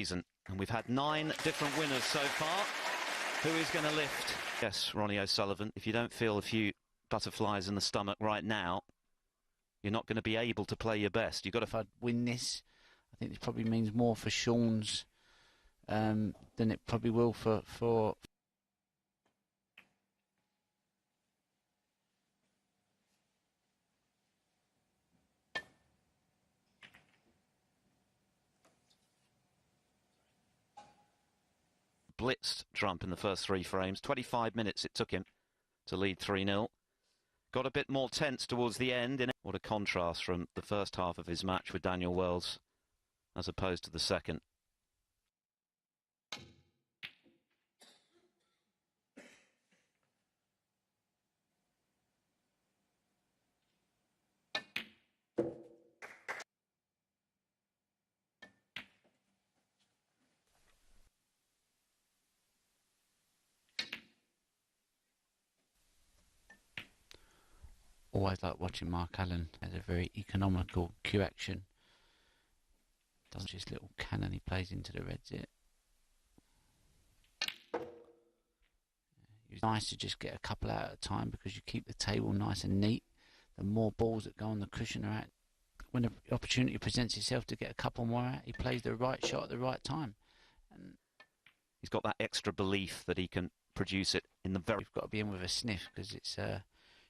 season. And we've had 9 different winners so far. Who is going to lift? Yes, Ronnie O'Sullivan, if you don't feel a few butterflies in the stomach right now, you're not going to be able to play your best. You've got to... If I'd win this, I think this probably means more for Shaun's than it probably will for blitzed Trump in the first 3 frames. 25 minutes it took him to lead 3-0. Got a bit more tense towards the end. What a contrast from the first half of his match with Daniel Wells as opposed to the second. Always like watching Mark Allen as a very economical cue action. Doesn't just little cannon he plays into the reds it. It's nice to just get a couple out at a time because you keep the table nice and neat. The more balls that go on the cushion are out. When the opportunity presents itself to get a couple more out, he plays the right shot at the right time. And he's got that extra belief that he can produce it in the very... We've got to be in with a sniff because it's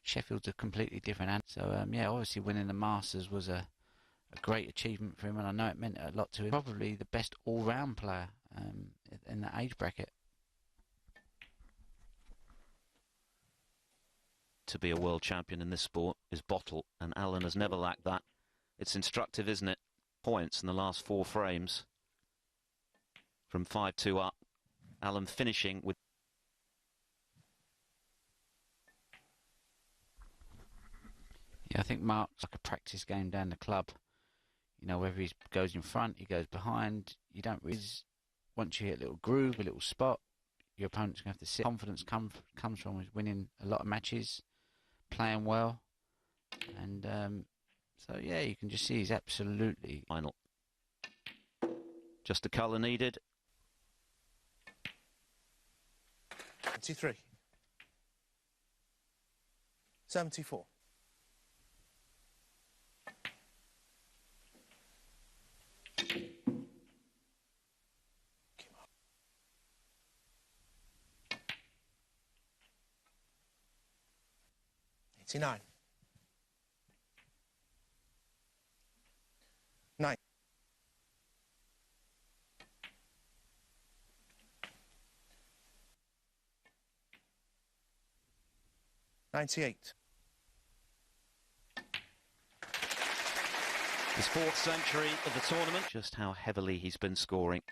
Sheffield's a completely different animal. So yeah, obviously winning the Masters was a great achievement for him, and I know it meant a lot to him. Probably the best all-round player in that age bracket. To be a world champion in this sport is bottle, and Allen has never lacked that. It's instructive, isn't it? Points in the last 4 frames from 5-2 up. Allen finishing with... Yeah, I think Mark's like a practice game down the club. You know, whether he goes in front, he goes behind. You don't really... Once you hit a little groove, a little spot, your opponent's going to have to sit. Confidence comes from winning a lot of matches, playing well. And so, yeah, you can just see he's absolutely... Final. Just a colour needed. 73. 74. 89. 9. 98. His 4th century of the tournament. Just how heavily he's been scoring.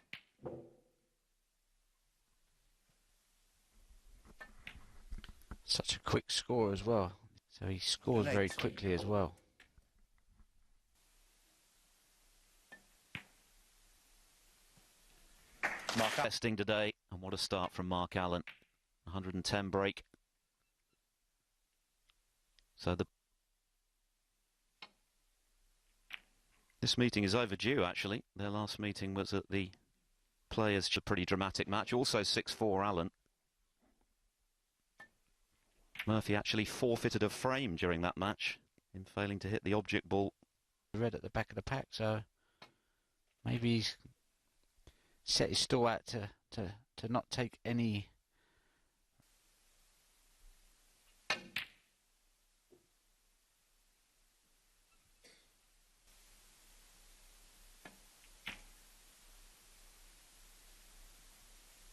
Such a quick score as well. So he scores very quickly as well. Mark testing today, and what a start from Mark Allen. 110 break. So this meeting is overdue, actually. Their last meeting was at the Players. A pretty dramatic match. Also 6-4 Allen. Murphy actually forfeited a frame during that match in failing to hit the object ball. Red at the back of the pack, so maybe he's set his stall out to not take any...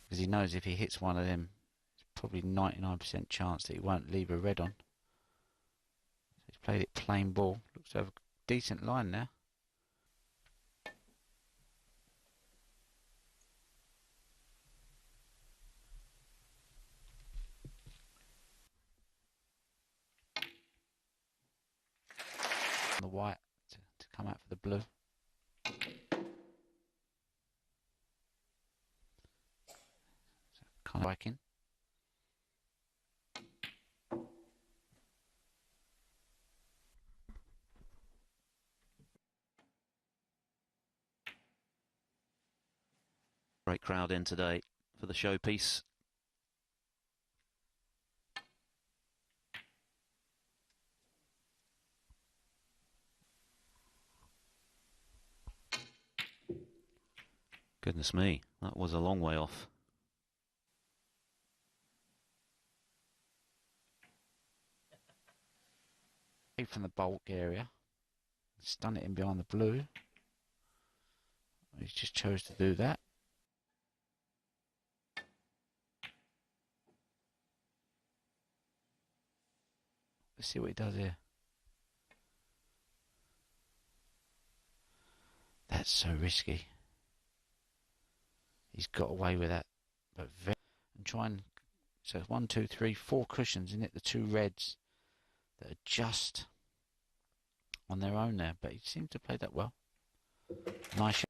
Because he knows if he hits one of them, probably 99% chance that he won't leave a red on. So he's played it plain ball. Looks to have a decent line now. The white to come out for the blue. So kind of liking. Great crowd in today for the showpiece. Goodness me, that was a long way off. From the bulk area, stun it in behind the blue. He just chose to do that. Let's see what he does here. That's so risky. He's got away with that, but and try and so 1, 2, 3, 4 cushions in it. The 2 reds that are just on their own there, but he seemed to play that well. Nice shot.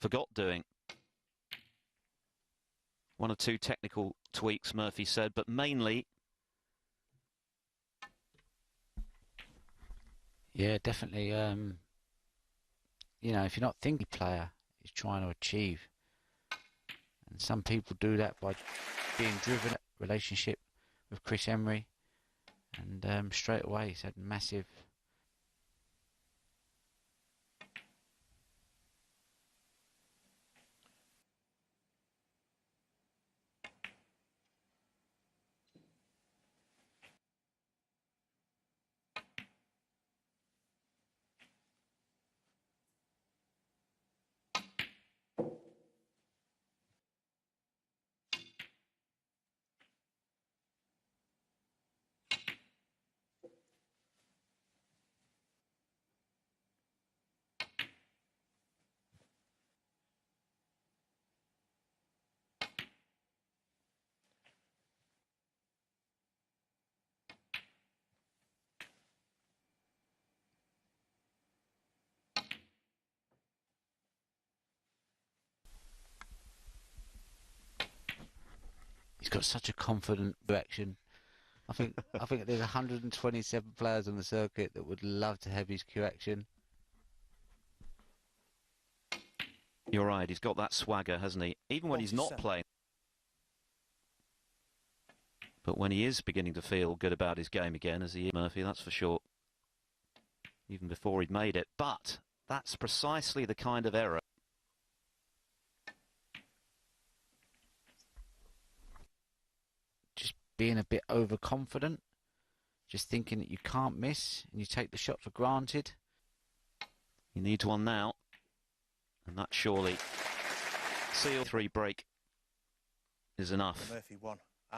Forgot doing. 1 or 2 technical tweaks, Murphy said, but mainly... Yeah, definitely. You know, if you're not thinking player is trying to achieve, and some people do that by being driven. Relationship with Chris Emery, and straight away he's had massive. He's got such a confident reaction. I think there's 127 players on the circuit that would love to have his cue action. You're right, he's got that swagger, hasn't he? Even when he's not playing. But when he is beginning to feel good about his game again, as he is, Murphy, that's for sure. Even before he'd made it. But that's precisely the kind of error. Just being a bit overconfident. Just thinking that you can't miss, and you take the shot for granted. He needs one now. And that surely seal 3 break is enough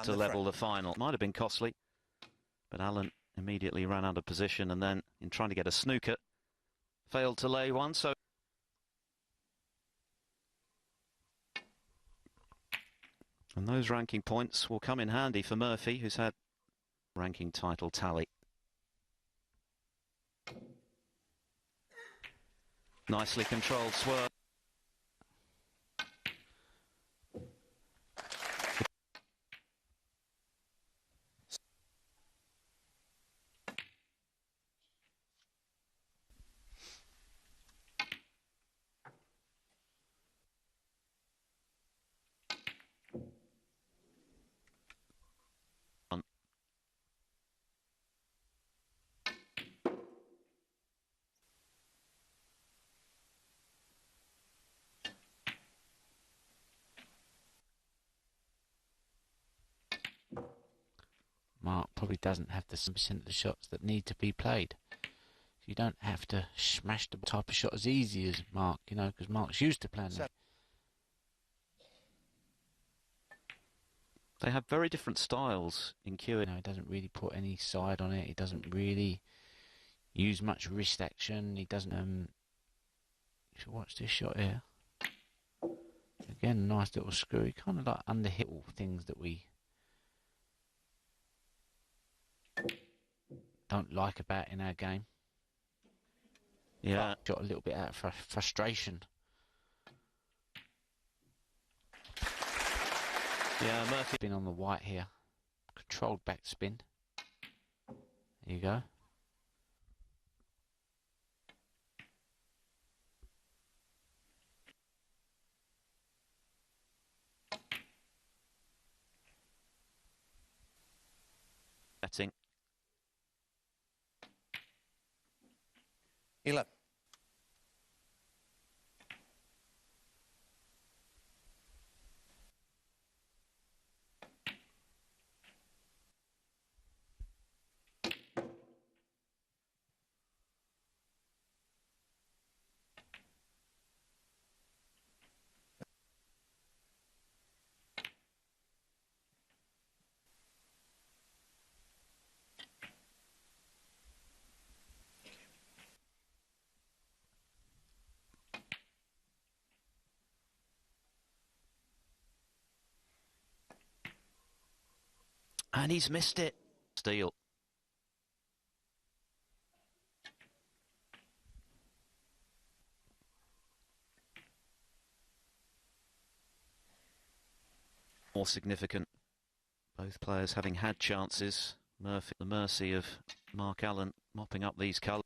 to level the final. Might have been costly, but Allen immediately ran out of position, and then in trying to get a snooker, failed to lay one. So and those ranking points will come in handy for Murphy, who's had ranking title tally. Nicely controlled swerve. Mark probably doesn't have the 7% of the shots that need to be played. You don't have to smash the type of shot as easy as Mark, you know, because Mark's used to playing that. They have very different styles in cueing. You know, he doesn't really put any side on it. He doesn't really use much wrist action. He doesn't. You should watch this shot here. Again, nice little screw. Kind of like underhit things that we. don't like about in our game. Yeah. Got a little bit out of frustration. Yeah, Murphy. Been on the white here. Controlled back spin. There you go. Betting. 11. And he's missed it. Steal. More significant. Both players having had chances. Murphy at the mercy of Mark Allen mopping up these colours.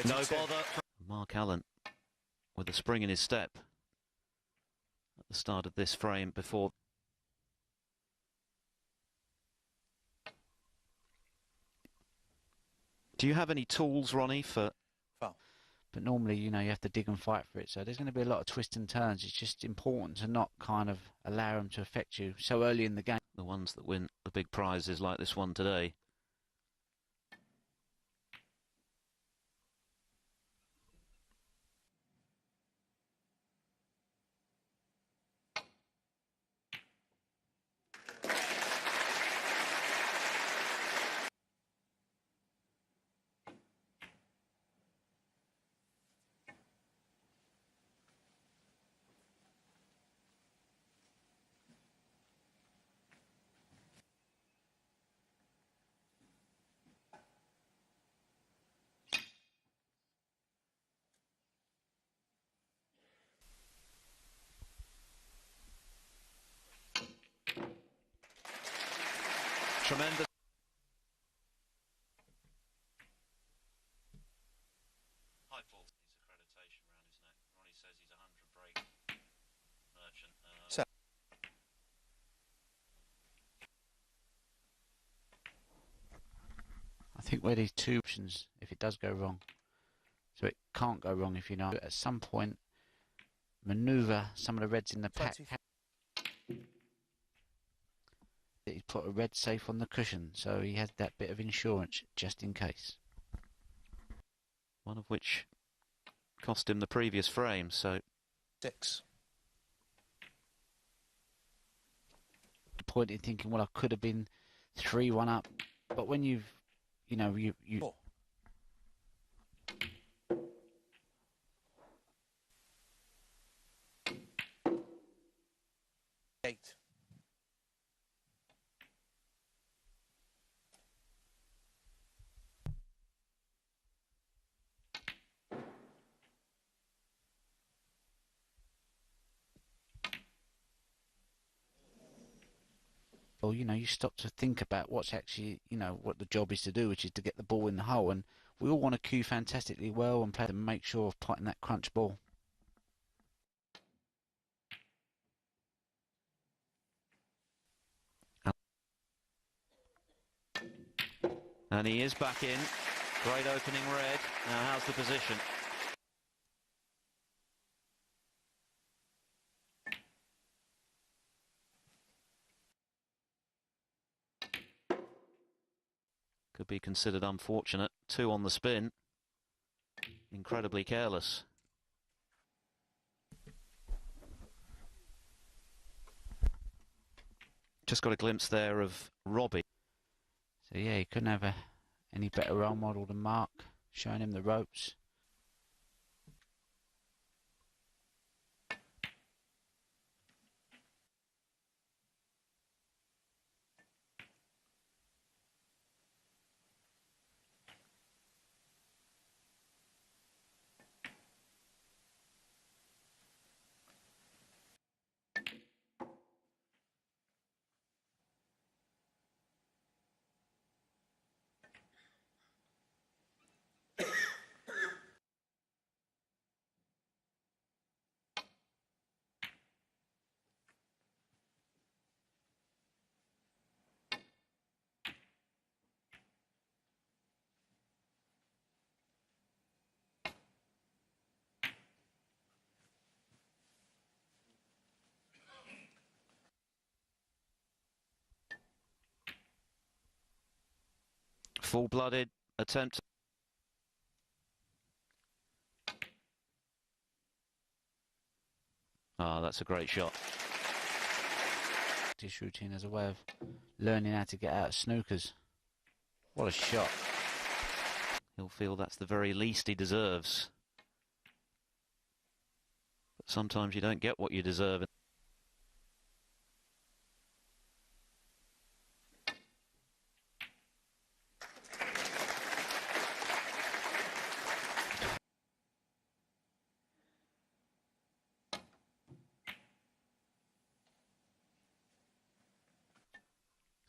No bother. Mark Allen with a spring in his step at the start of this frame before. Do you have any tools, Ronnie, for... Foul. But normally, you know, you have to dig and fight for it. So there's going to be a lot of twists and turns. It's just important to not kind of allow them to affect you so early in the game. The ones that win the big prizes like this one today. Tremendous. High fault. His accreditation around his neck. Ronnie says he's 100 break merchant. So. I think where these two options, if it does go wrong, so it can't go wrong if you know at some point manoeuvre some of the reds in the pack. He's put a red safe on the cushion, so he has that bit of insurance just in case. One of which cost him the previous frame, so... 6. The point in thinking, well, I could have been 3-1 up, but when you know, you 4. 8. Well, you know, you stop to think about what's actually, you know, what the job is to do, which is to get the ball in the hole. And we all want to cue fantastically well and play to make sure of potting that crunch ball. And he is back in. Great opening red. Now how's the position? Could be considered unfortunate. 2 on the spin. Incredibly careless. Just got a glimpse there of Robbie. So yeah, he couldn't have any better role model than Mark, showing him the ropes. Full-blooded attempt. Ah, that's a great shot. This routine as a way of learning how to get out of snookers. What a shot. He'll feel that's the very least he deserves. But sometimes you don't get what you deserve.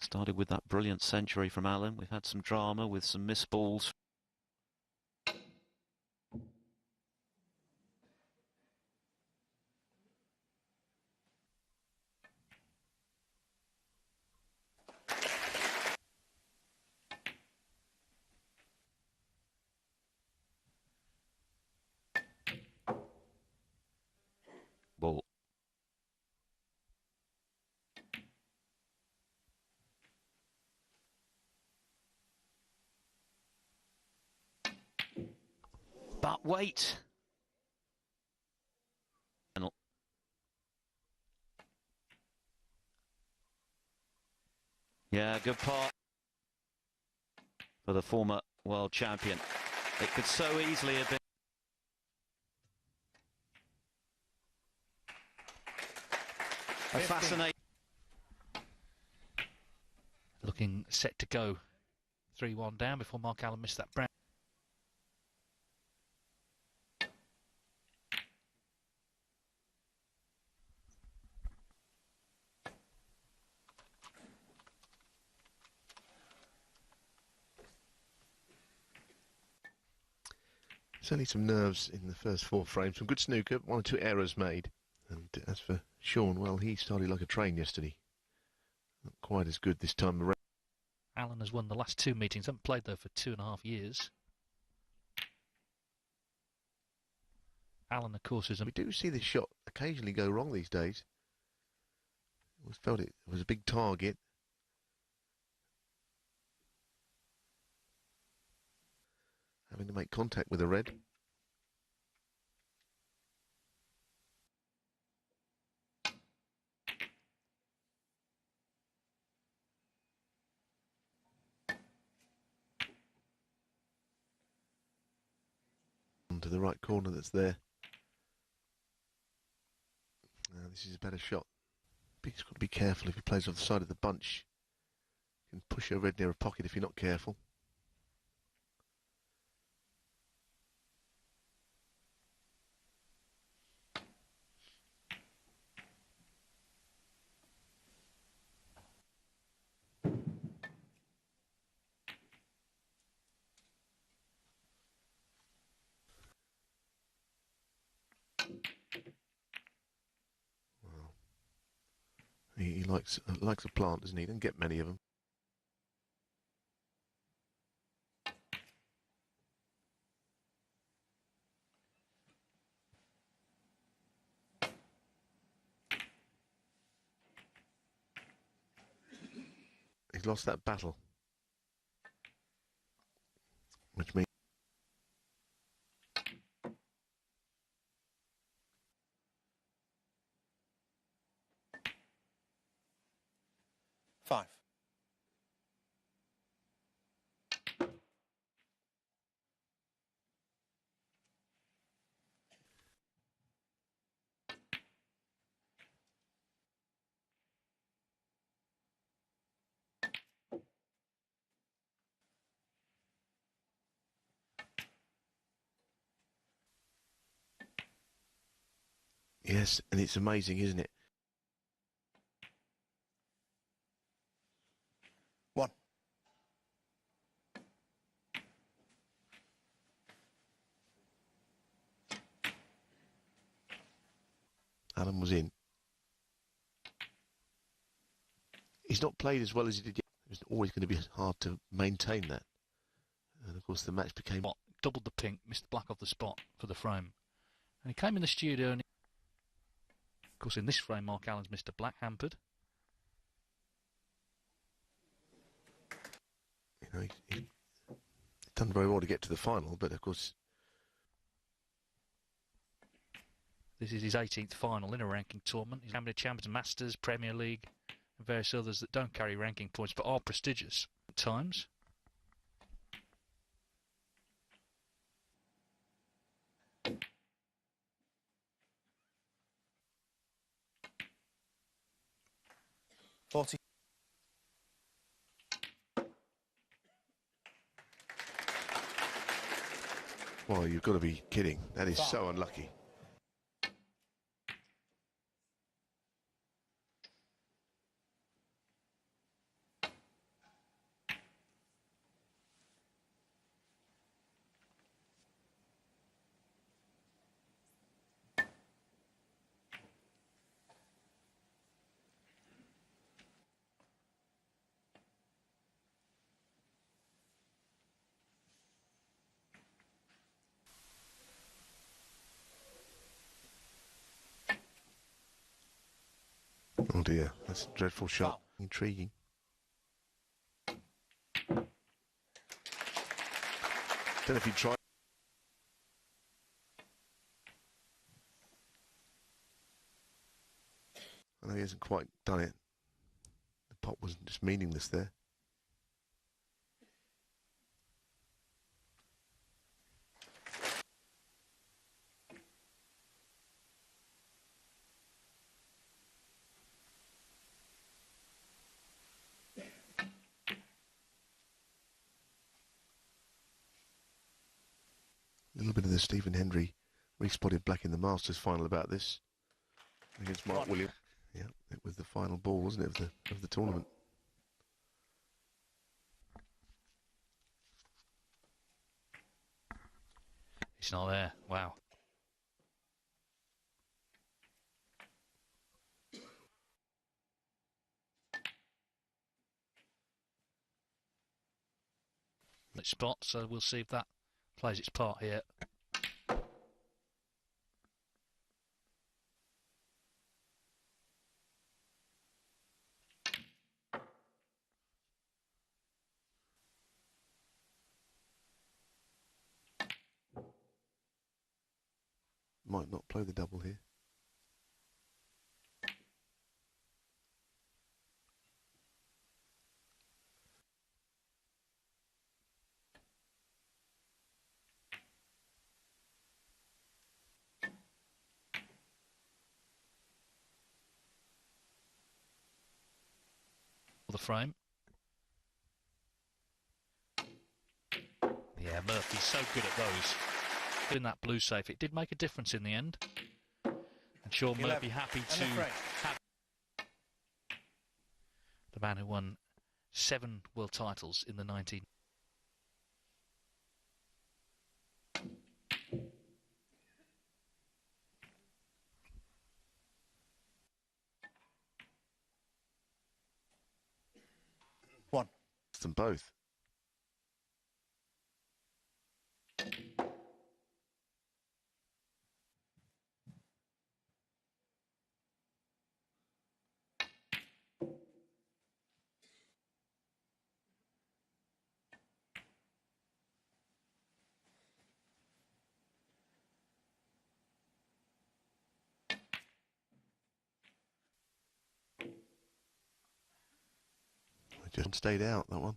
Started with that brilliant century from Allen. We've had some drama with some missed balls. Ball. But wait. Yeah, good part for the former world champion. It could so easily have been. A fascinating. Looking set to go 3-1 down before Mark Allen missed that brown. Certainly some nerves in the first 4 frames. Some good snooker, 1 or 2 errors made. And as for Shaun, well, he started like a train yesterday. Not quite as good this time around. Allen has won the last 2 meetings, haven't played though for 2.5 years. Allen, of course, is We do see this shot occasionally go wrong these days. Always felt it was a big target. Having to make contact with the red. Onto the right corner that's there. Now this is a better shot. But he's got to be careful if he plays off the side of the bunch. You can push your red near a pocket if you're not careful. He likes a plant, doesn't he? Doesn't get many of them. He's lost that battle, which means 5. Yes, and it's amazing, isn't it? 1. Alan was in. He's not played as well as he did yet. It's always going to be hard to maintain that. And of course the match became... Spot, doubled the pink, missed black off the spot for the frame. And he came in the studio and of course in this frame Mark Allen's Mr. Black hampered. You know, he's done very well to get to the final, but of course... This is his 18th final in a ranking tournament. He's Amateur Champions, Masters, Premier League, and various others that don't carry ranking points but are prestigious at times. $40. Well, you've got to be kidding. That is so unlucky. Oh dear, that's a dreadful shot. Intriguing. Don't know if he tried. I know he hasn't quite done it. The pot wasn't just meaningless there. A little bit of the Stephen Hendry re-spotted black in the Masters final about this against Mark Williams. Yeah, it was the final ball, wasn't it, of the tournament. It's not there. Wow. Lit spot, so we'll see if that plays its part here. Might not play the double here. The frame. Yeah, Murphy's so good at those. Doing that blue safe, it did make a difference in the end. And Shaun Murphy happy to have the man who won 7 world titles in the 19... Them both. just stayed out, that one.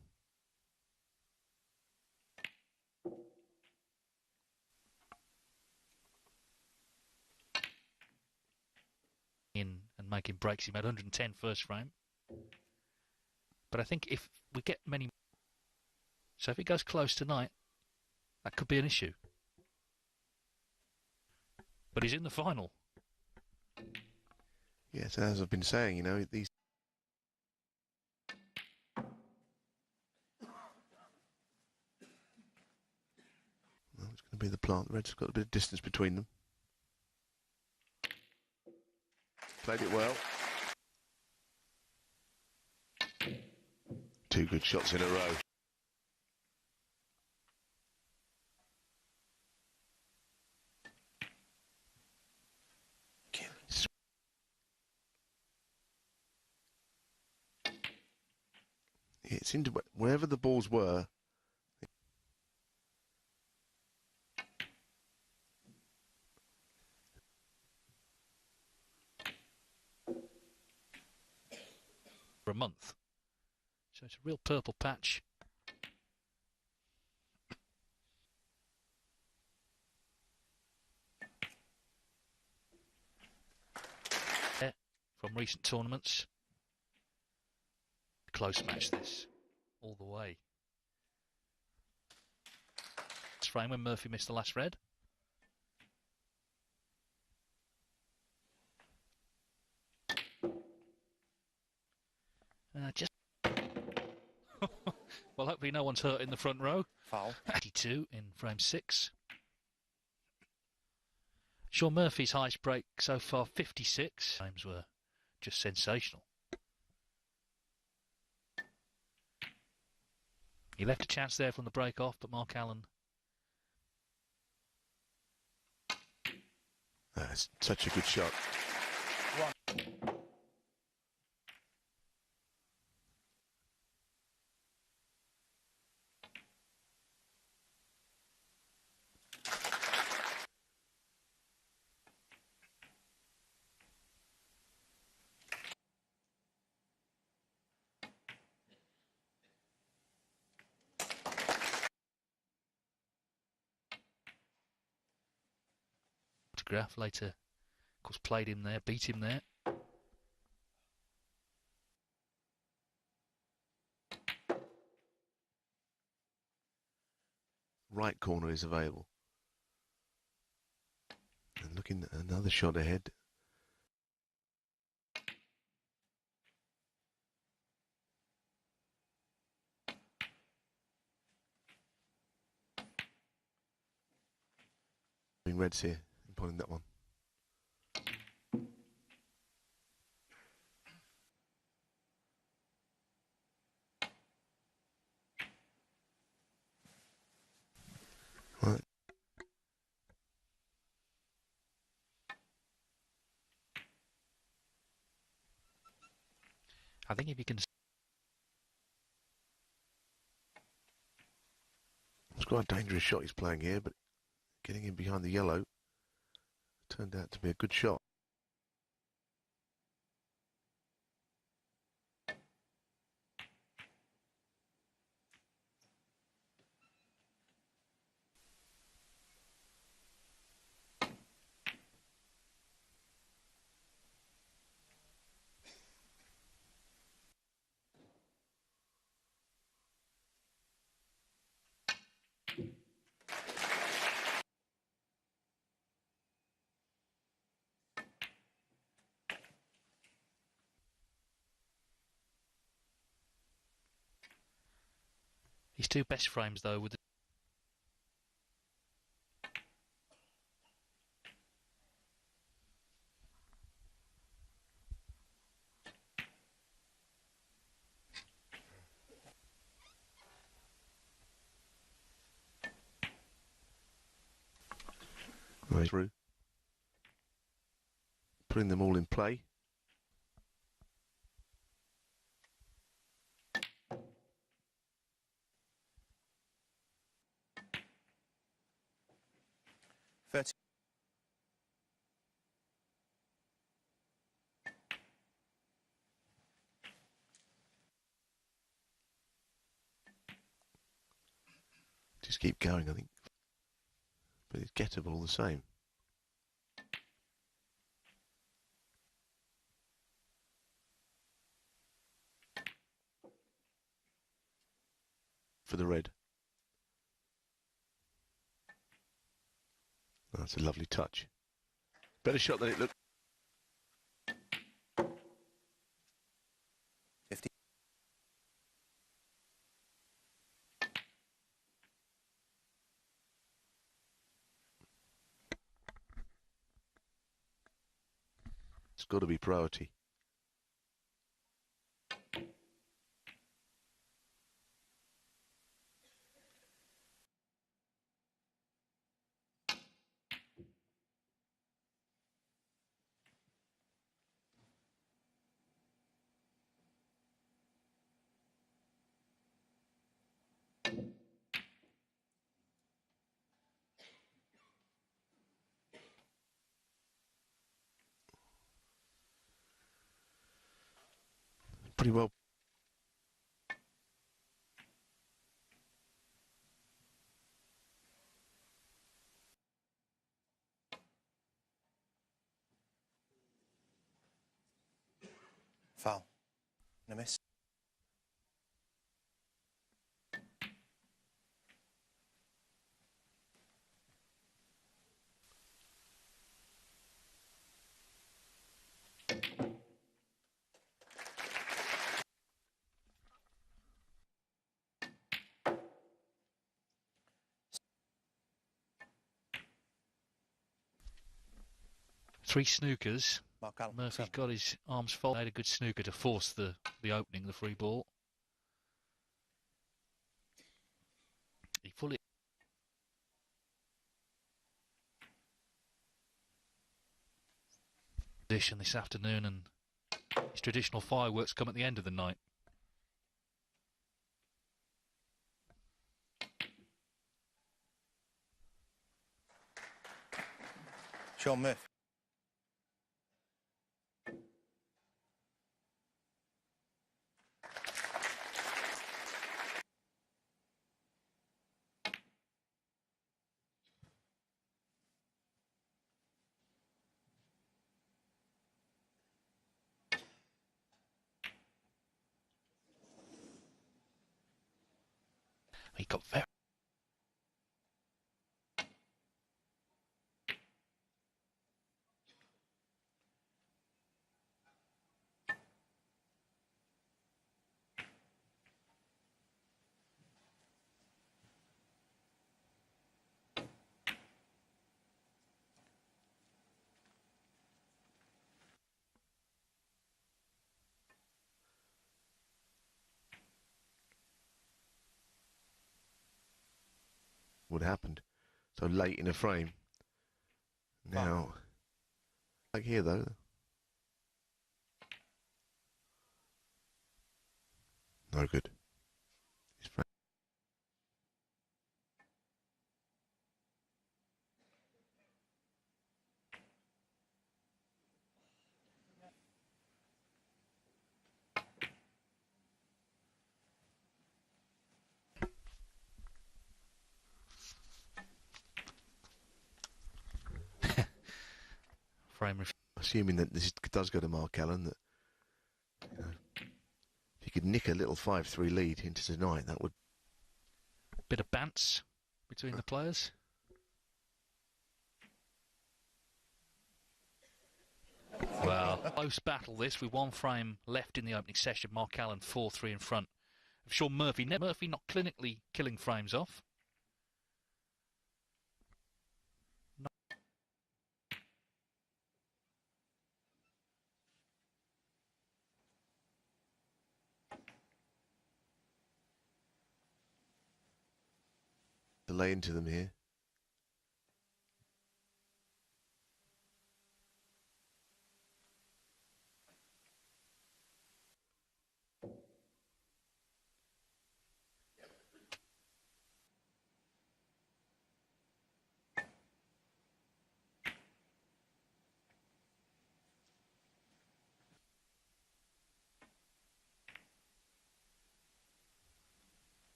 In and making breaks. He made 110 first frame. But I think if we get many... So if it goes close tonight, that could be an issue. But he's in the final. Yes, as I've been saying, you know, these... Well, it's going to be the plant. The Reds have got a bit of distance between them. Played it well. Two good shots in a row. It seemed to, wherever the balls were, For a month. So it's a real purple patch. From recent tournaments. Close match this. All the way. It's frame when Murphy missed the last red. Just well, hopefully no one's hurt in the front row. Foul. 82 in frame 6. Shaun Murphy's highest break so far, 56. Frames were just sensational. He left a chance there from the break off, but Mark Allen. That's such a good shot. Photograph later, of course, played him there, beat him there. Right corner is available. And looking at another shot ahead. Reds here, pulling that one. Right. I think if you can... It's quite a dangerous shot he's playing here, but getting in behind the yellow turned out to be a good shot. His two best frames, though, with the... Right through. Putting them all in play. Just keep going, I think. But it's gettable all the same. For the red. That's a lovely touch. Better shot than it looked. 50. It's got to be priority. Pretty well. Foul. And a miss. Three snookers. Mark Allen. Murphy's 7. got his arms folded. Had a good snooker to force the opening, the free ball. He fully position this afternoon, and his traditional fireworks come at the end of the night. Shaun Murphy. He got very. What happened so late in a frame. Now, like here though. No good. His frame. Frame Assuming that this does go to Mark Allen, that if he could nick a little 5-3 lead into tonight, that would. bit of bants between the players. Well, close battle this with one frame left in the opening session. Mark Allen 4-3 in front of Shaun Murphy. Murphy not clinically killing frames off. To lay into them here.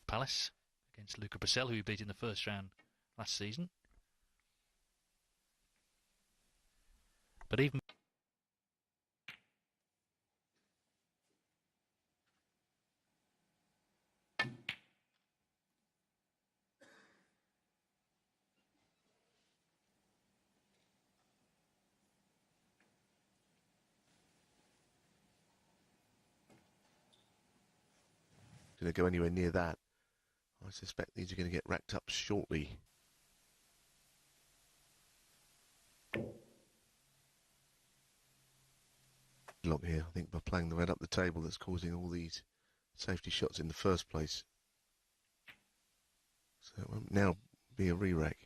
Palace against Luca Brissell, who he beat in the first round last season. But even going to go anywhere near that. I suspect these are going to get racked up shortly. Look here, I think by playing the red up the table that's causing all these safety shots in the first place. So it won't now be a re-rack.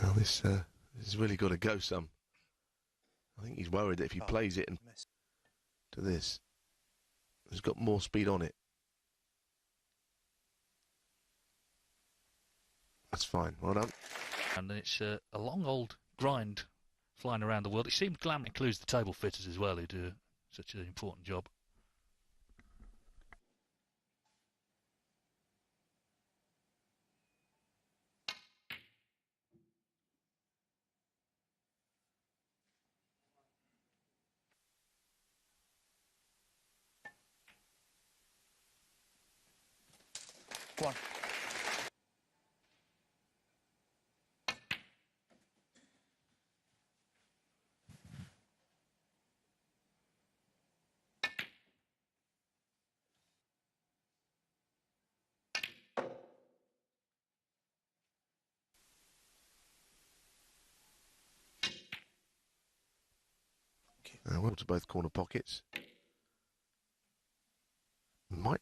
Well, this has really got to go some. I think he's worried that if he plays it and Miss. to this, he's got more speed on it. That's fine. Well done. and it's a long old grind flying around the world. It seems glam includes the table fitters as well, who do such an important job. Go on. Well to both corner pockets. Might.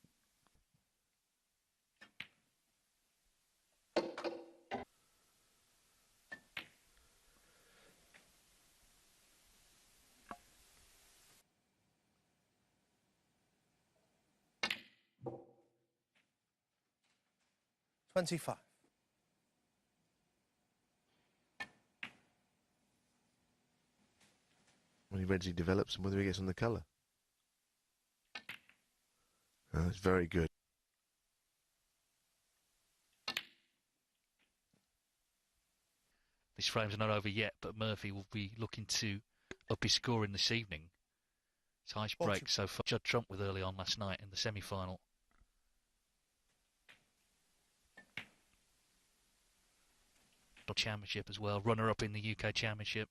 $25. When he eventually develops and whether he gets on the colour. Oh, that's very good. This frame's not over yet, but Murphy will be looking to up his scoring this evening. His highest break so far. Judd Trump with early on last night in the semi-final. Championship as well, runner-up in the UK Championship.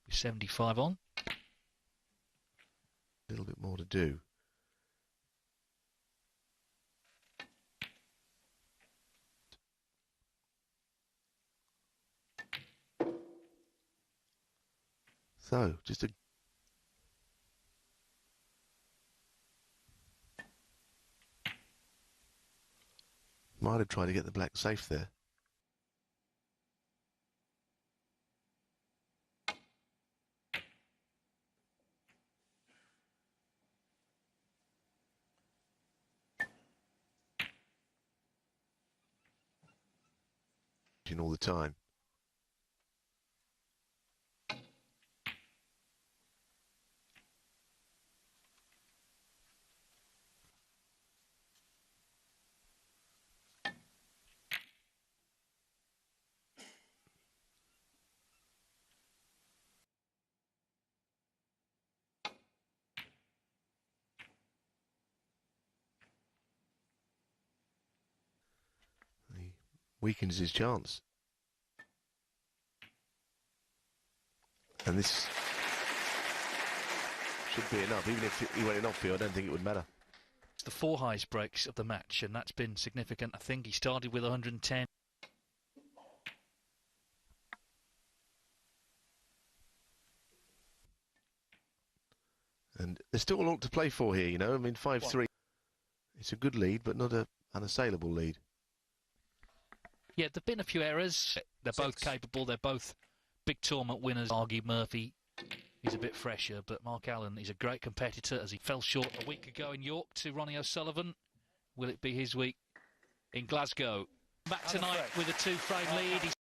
With 75 on. A little bit more to do. So, just a might have tried to get the black safe there. All the time. He weakens his chance. And this should be enough. Even if he went in off-field, I don't think it would matter. It's the four highest breaks of the match, and that's been significant. I think he started with 110. And there's still a lot to play for here, you know. I mean, 5-3. It's a good lead, but not an unassailable lead. Yeah, there've been a few errors. They're both capable. They're both big tournament winners. Argy Murphy, he's a bit fresher, but Mark Allen is a great competitor as he fell short a week ago in York to Ronnie O'Sullivan. Will it be his week in Glasgow? Back tonight with a 2-frame lead.